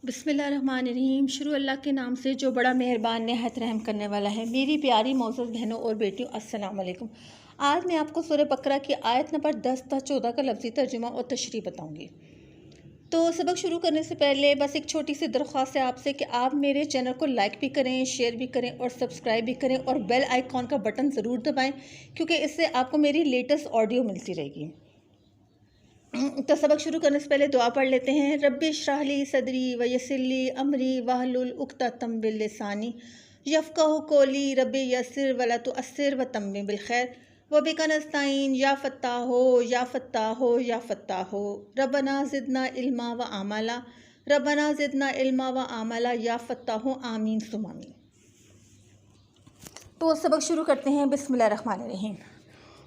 बिस्मिल्लाहिर्रहमानिर्रहीम। शुरू अल्लाह के नाम से जो बड़ा मेहरबान नहायत रहम करने वाला है। मेरी प्यारी मौजूद बहनों और बेटियों, अस्सलाम वालेकुम। आज मैं आपको सूरह बकरा की आयत नंबर 10 था 14 का लफ्ज़ी तर्जुमा और तशरीह बताऊंगी। तो सबक शुरू करने से पहले बस एक छोटी सी दरख्वास्त है आपसे कि आप मेरे चैनल को लाइक भी करें, शेयर भी करें और सब्सक्राइब भी करें और बेल आइकॉन का बटन ज़रूर दबाएँ, क्योंकि इससे आपको मेरी लेटेस्ट ऑडियो मिलती रहेगी। तो सबक शुरू करने से पहले दुआ पढ़ लेते हैं। रब्बि इश्रह ली सदरी व यस्सिर ली अमरी वहलुल उक़दतम मिन लिसानी यफ़क़हू क़ौली रब्बि यस्सिर वला तुअस्सिर व तम्मिम बिल खैर व बिका नस्ताईन या फ़त्ताहो या फ़त्ताहो या फ़त्ताहो रब्बना ज़िदना इल्मा व आमला रब्बना ज़िदना इल्मा व आमला या फ़त्ताहो आमीन सुम्मा आमीन। तो सबक शुरू करते हैं। बिस्मिल्लाहिर्रहमानिर्रहीम।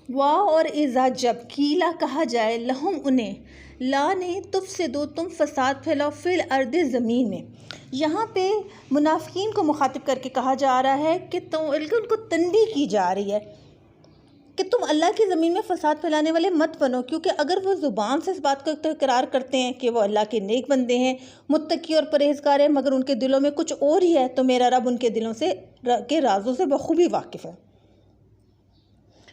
वाह और इज़ा जब कीला कहा जाए लहुम उन्हें ला नहीं तुफ से दो तुम फसाद फैलाओ फिल अर्द ज़मीन में। यहाँ पे मुनाफिकीन को मुखातिब करके कहा जा रहा है कि उनको तनबीह की जा रही है कि तुम अल्लाह की ज़मीन में फसाद फैलाने वाले मत बनो, क्योंकि अगर वो ज़ुबान से इस बात को इकरार करते हैं कि वो अल्लाह के नेक बंदे हैं, मुत्तकी और परहेज़गार हैं, मगर उनके दिलों में कुछ और ही है, तो मेरा रब उनके दिलों से के राज़ों से बखूबी वाकिफ़ है।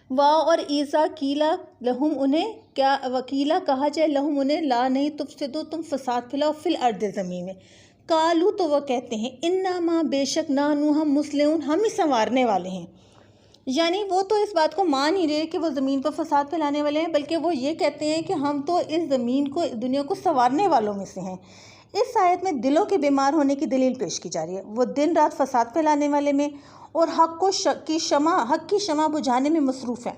वाह और ईज़ा कीला लहुम उन्हें क्या वकीला कहा जाए लहुम उन्हें ला नहीं तुफ से दो तुम फसाद फैलाओ फिल अर्द ज़मीन में। कालू तो वह कहते हैं इन्ना माँ बेशक नानू हम मुस्लिम हम ही संवारने वाले हैं। यानी वो तो इस बात को मान ही रहे कि वो ज़मीन पर फसाद फैलाने वाले हैं, बल्कि वो ये कहते हैं कि हम तो इस ज़मीन को दुनिया को संवारने वालों में से हैं। इस आयत में दिलों के बीमार होने की दलील पेश की जा रही है। वो दिन रात फसाद फैलाने वाले में और हक की शमा बुझाने में मसरूफ़ हैं।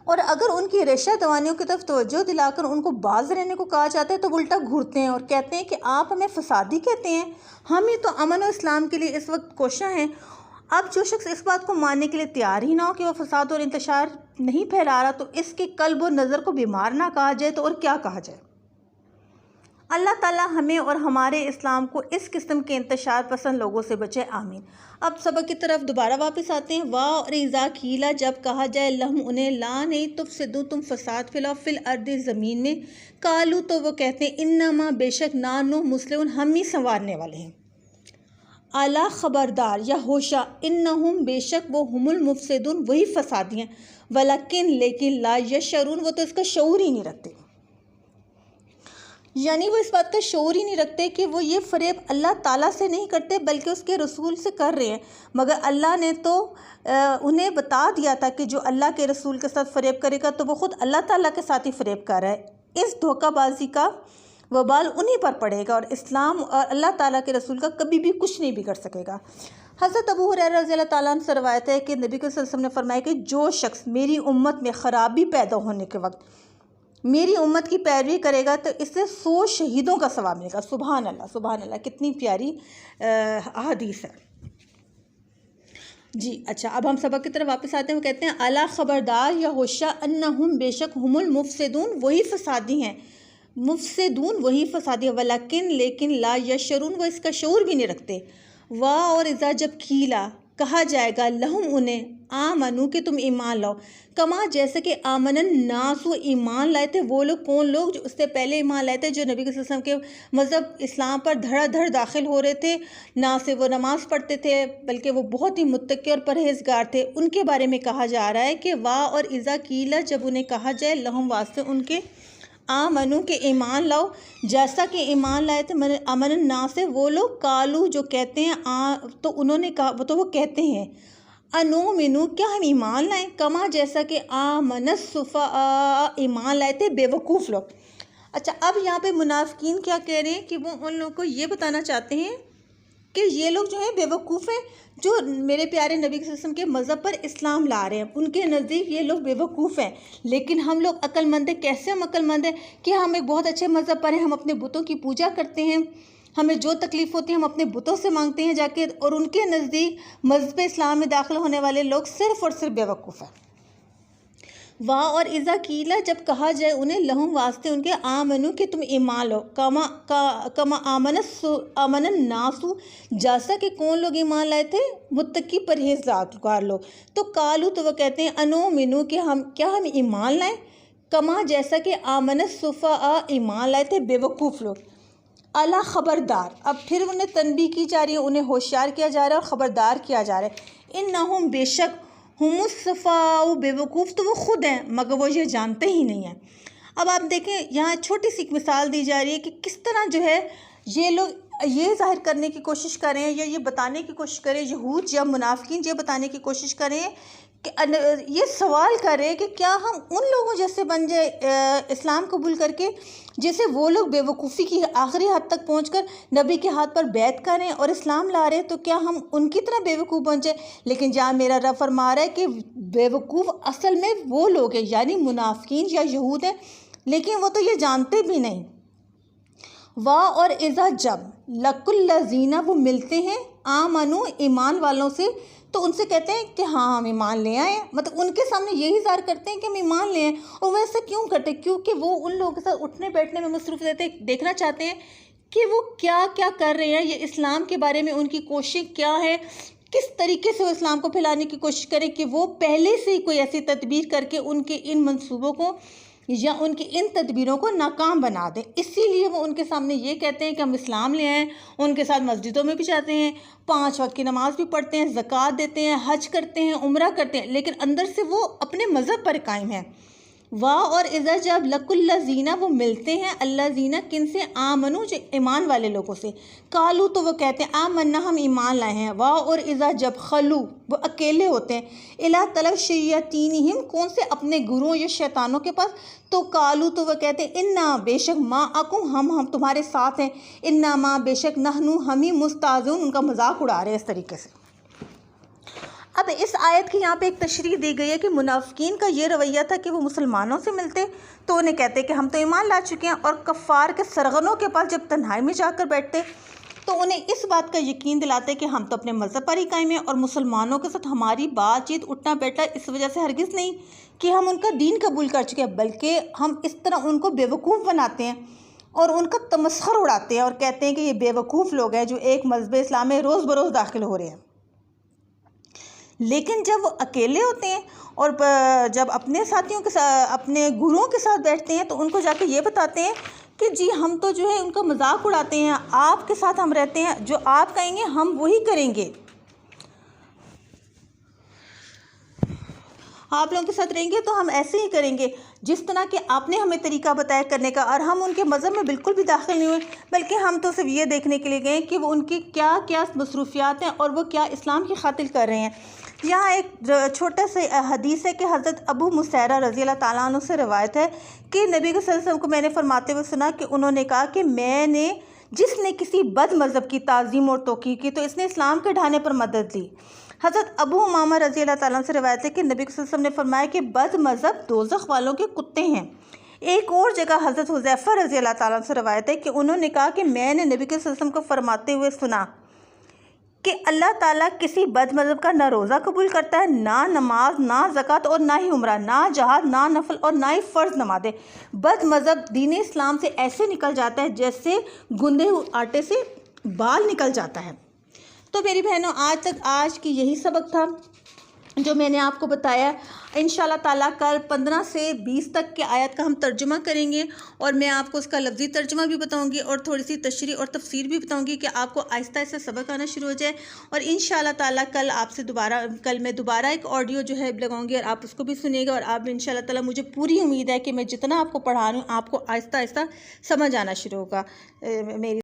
और अगर उनकी रेशा दवानियों की तरफ तवज्जो दिलाकर उनको बाज रहने को कहा जाता है तो उल्टा घूरते हैं और कहते हैं कि आप हमें फसादी कहते हैं, हम ही तो अमन और इस्लाम के लिए इस वक्त कोशा हैं। अब जो शख्स इस बात को मानने के लिए तैयार ही ना हो कि वह फसाद और इंतशार नहीं फैला रहा, तो इसके कल्ब और नज़र को बीमार ना कहा जाए तो और क्या कहा जाए। अल्लाह ताला हमें और हमारे इस्लाम को इस किस्म के इंतशार पसंद लोगों से बचे, आमीन। अब सबक की तरफ दोबारा वापस आते हैं। वाह और इज़ा कीला जब कहा जाए लहुम उन्हें ला नहीं तुफ से दो तुम फसाद फैलाओ फिल अर्द ज़मीन में। कालू तो वो कहते हैं इन्ना माँ बेशक नानो मुस्लिम हम ही संवारने वाले हैं। आला खबरदार या होशा इन्नहुम बेशक वो हुमुल मुफसिदून वही फसादी हैं, वलकिन लेकिन ला यशरून वो तो इसका शऊर ही नहीं रखते। यानी वो इस बात का शऊर ही नहीं रखते कि वो ये फ़रेब अल्लाह ताला से नहीं करते बल्कि उसके रसूल से कर रहे हैं। मगर अल्लाह ने तो उन्हें बता दिया था कि जो अल्लाह के रसूल के साथ फ़रेब करेगा तो वो ख़ुद अल्लाह ताला के साथ ही फ़रेब कर रहा है। इस धोखाबाजी का वबाल उन्हीं पर पड़ेगा और इस्लाम और अल्लाह ताला के रसूल का कभी भी कुछ नहीं बिगड़ सकेगा। हज़रत अबू हुरैरा रज़ी अल्लाह ताला अन्हु से रवायत है कि नबी सल्लल्लाहु अलैहि वसल्लम ने फरमाया कि जो शख्स मेरी उम्मत में ख़राबी पैदा होने के वक्त मेरी उम्मत की पैरवी करेगा तो इससे 100 शहीदों का सवाब मिलेगा। सुभान अल्लाह, सुभान अल्लाह, कितनी प्यारी हदीस है जी। अच्छा, अब हम सबक की तरफ वापस आते हैं। वो कहते हैं अला खबरदार या होशा अन्नहुम बेशक हुमुल मुफसिदून वही फसादी हैं, मुफसिदून वही फसादी है, वलकिन लेकिन ला यशरून वो इसका शऊर भी नहीं रखते। वाह और इज़ा जब कीला कहा जाएगा लहुम उन्हें आमनू कि तुम ईमान लाओ, कमा जैसे कि आमनन नासु ईमान लाए थे वो लोग। कौन लोग? जो उससे पहले ईमान लाए थे, जो नबी सल्लल्लाहु अलैहि वसल्लम के मज़हब इस्लाम पर धड़ाधड़ दाखिल हो रहे थे। ना से वो नमाज़ पढ़ते थे बल्कि वो बहुत ही मुत्तकी और परहेज़गार थे। उनके बारे में कहा जा रहा है कि वाह और इज़ा कीला जब उन्हें कहा जाए लहुम वास्ते उनके आमनू के ईमान लाओ जैसा कि ईमान लाए थे अमन ना से वो लोग। कालू जो कहते हैं तो उन्होंने कहा तो वो कहते हैं अनो मिनू क्या हम ईमान लाएँ, कमा जैसा कि आमनस सुफ़ा ईमान लाए थे बेवकूफ़ लोग। अच्छा, अब यहाँ पे मुनाफिकीन क्या कह रहे हैं कि वो उन लोगों को ये बताना चाहते हैं कि ये लोग जो हैं बेवकूफ़ हैं, जो मेरे प्यारे नबी सल्लल्लाहु अलैहि वसल्लम के मज़हब पर इस्लाम ला रहे हैं। उनके नज़दीक ये लोग बेवकूफ़ हैं, लेकिन हम लोग अक्लमंद हैं। कैसे हम अक्लमंद हैं कि हम एक बहुत अच्छे मज़हब पर हैं, हम अपने बुतों की पूजा करते हैं, हमें जो तकलीफ़ होती है हम अपने बुतों से मांगते हैं जाके, और उनके नज़दीक मज़हब इस्लाम में दाखिल होने वाले लोग सिर्फ़ और सिर्फ बेवकूफ़ हैं। वाह और इज़ा कीला जब कहा जाए उन्हें लहुम वास्ते उनके आमनू कि तुम ईमान लो, कमा आमनन नासु जैसा कि कौन लोग ईमान लाए थे? मुत्तकी परहेज़गार लोग। तो कालू तो वह कहते हैं अनो मिनू कि हम ईमान लाएँ, कमा जैसा कि आमन सुफ़ा ईमान लाए थे बेवकूफ़ लोग। अला ख़बरदार, अब फिर उन्हें तनबीह की जा रही है, उन्हें होशियार किया जा रहा है और ख़बरदार किया जा रहा है। इन्नहुम बेशक हुमुस्सफ़ाउ बेवकूफ़ तो वो खुद हैं मगर वो ये जानते ही नहीं हैं। अब आप देखें यहाँ छोटी सी एक मिसाल दी जा रही है कि किस तरह जो है ये लोग ये ज़ाहिर करने की कोशिश करें या ये बताने की कोशिश करें, यहूद या मुनाफिकीन ये बताने की कोशिश करें कि ये सवाल करें कि क्या हम उन लोगों जैसे बन जाए इस्लाम कबूल करके जैसे वो लोग बेवकूफ़ी की आखिरी हद तक पहुंचकर नबी के हाथ पर बैत करें और इस्लाम ला रहे, तो क्या हम उनकी तरह बेवकूफ़ बन जाए। लेकिन जहाँ मेरा रब फरमा रहा है कि बेवकूफ़ असल में वो लोग हैं यानी मुनाफिकीन या यहूद हैं, लेकिन वो तो ये जानते भी नहीं। वाह और इज़ा जब लकुल्लज़ीना वो मिलते हैं आमनु ईमान वालों से तो उनसे कहते हैं कि हाँ हम ईमान ले आए, मतलब उनके सामने यही ज़ाहिर करते हैं कि हम ईमान ले आए। और वैसे क्यों करते, क्योंकि वो उन लोगों के साथ उठने बैठने में मसरूफ़ रहते, देखना चाहते हैं कि वो क्या क्या कर रहे हैं, ये इस्लाम के बारे में उनकी कोशिश क्या है, किस तरीके से वो इस्लाम को फैलाने की कोशिश करें कि वो पहले से ही कोई ऐसी तदबीर करके उनके इन मंसूबों को या उनकी इन तदबीरों को नाकाम बना दें। इसीलिए वो उनके सामने ये कहते हैं कि हम इस्लाम ले आए, उनके साथ मस्जिदों में भी जाते हैं, 5 वक्त की नमाज़ भी पढ़ते हैं, ज़कात देते हैं, हज करते हैं, उम्रा करते हैं, लेकिन अंदर से वो अपने मज़हब पर कायम हैं। वाह और इज़ा जब लकुल्लज़ीना वो मिलते हैं अल्लाज़ीना किन से आमनु जो ईमान वाले लोगों से, कालू तो वो कहते हैं आमन्ना हम ईमान लाए हैं। वाह और इज़ा जब खलू वो अकेले होते हैं इला तलब शयातीनिहिम कौन से अपने गुरुओं या शैतानों के पास, तो कालू तो वह कहते हैं इन्ना बेशक माँ अकुम हम तुम्हारे साथ हैं, इन्ना माँ बेशक नहनु हम ही मुस्ताज़ून उनका मजाक उड़ा रहे हैं इस तरीके से। अब इस आयत की यहाँ पे एक तशरीह दी गई है कि मुनाफिकीन का ये रवैया था कि वो मुसलमानों से मिलते तो उन्हें कहते कि हम तो ईमान ला चुके हैं, और कफ़ार के सरगनों के पास जब तन्हाई में जाकर बैठते तो उन्हें इस बात का यकीन दिलाते कि हम तो अपने मज़हब पर ही कायम हैं और मुसलमानों के साथ हमारी बातचीत उठना बैठना इस वजह से हरगिज़ नहीं कि हम उनका दीन कबूल कर चुके हैं, बल्कि हम इस तरह उनको बेवकूफ़ बनाते हैं और उनका तमस्खुर उड़ाते हैं और कहते हैं कि ये बेवकूफ़ लोग हैं जो एक मज़हब इस्लाम में रोज़ बरोज़ दाखिल हो रहे हैं। लेकिन जब वो अकेले होते हैं और जब अपने साथियों के साथ अपने गुरुओं के साथ बैठते हैं तो उनको जाके ये बताते हैं कि जी हम तो जो है उनका मजाक उड़ाते हैं, आपके साथ हम रहते हैं, जो आप कहेंगे हम वही करेंगे, आप लोगों के साथ रहेंगे तो हम ऐसे ही करेंगे जिस तरह के आपने हमें तरीका बताया करने का। और हम उनके मज़हब में बिल्कुल भी दाखिल नहीं हुए, बल्कि हम तो सिर्फ ये देखने के लिए गए कि वो उनकी क्या क्या मसरूफियात हैं और वो क्या इस्लाम की खातिर कर रहे हैं। यहाँ एक छोटा सा हदीस है कि हज़रत अबू मुसैरा रज़ी अल्लाह ताला अन्हु से रवायत है कि नबी सल्लल्लाहु अलैहि वसल्लम को मैंने फरमाते हुए सुना कि उन्होंने कहा कि मैंने जिसने किसी बद मज़हब की ताज़ीम और तौक़ीर की तो इसने इस्लाम के ढाने पर मदद दी। हज़रत अबू उमामा रज़ी अल्लाह ताला से रवायत है कि नबी सल्लल्लाहु अलैहि वसल्लम ने फरमाया कि बद मज़हब दोज़ख वालों के कुत्ते हैं। एक और जगह हज़रत हुज़ैफ़ा रज़ी अल्लाह ताला से रवायत है कि उन्होंने कहा कि मैंने नबी सल्लल्लाहु अलैहि वसल्लम को फरमाते हुए सुना कि अल्लाह ताला किसी बद मज़हब का ना रोज़ा कबूल करता है, ना नमाज, ना ज़कात और ना ही उम्रा, ना जहाद, ना नफल और ना ही फ़र्ज़ नमाज़ें। बद मज़हब दीन इस्लाम से ऐसे निकल जाता है जैसे गुंदे हुए आटे से बाल निकल जाता है। तो मेरी बहनों आज की यही सबक था जो मैंने आपको बताया। इंशाल्लाह ताला कल 15 से 20 तक के आयत का हम तर्जुमा करेंगे और मैं आपको उसका लफ्ज़ी तर्जुमा भी बताऊंगी और थोड़ी सी तशरीह और तफसीर भी बताऊंगी कि आपको आहिस्ता आहिस्ता सबक आना शुरू हो जाए। और इंशाल्लाह ताला कल मैं दोबारा एक ऑडियो जो है लगाऊंगी और आप उसको भी सुनिएगा। और आप इंशाल्लाह ताला मुझे पूरी उम्मीद है कि मैं जितना आपको पढ़ा रही हूँ आपको आहिस्ता आहिस्ता समझ आना शुरू होगा। मेरी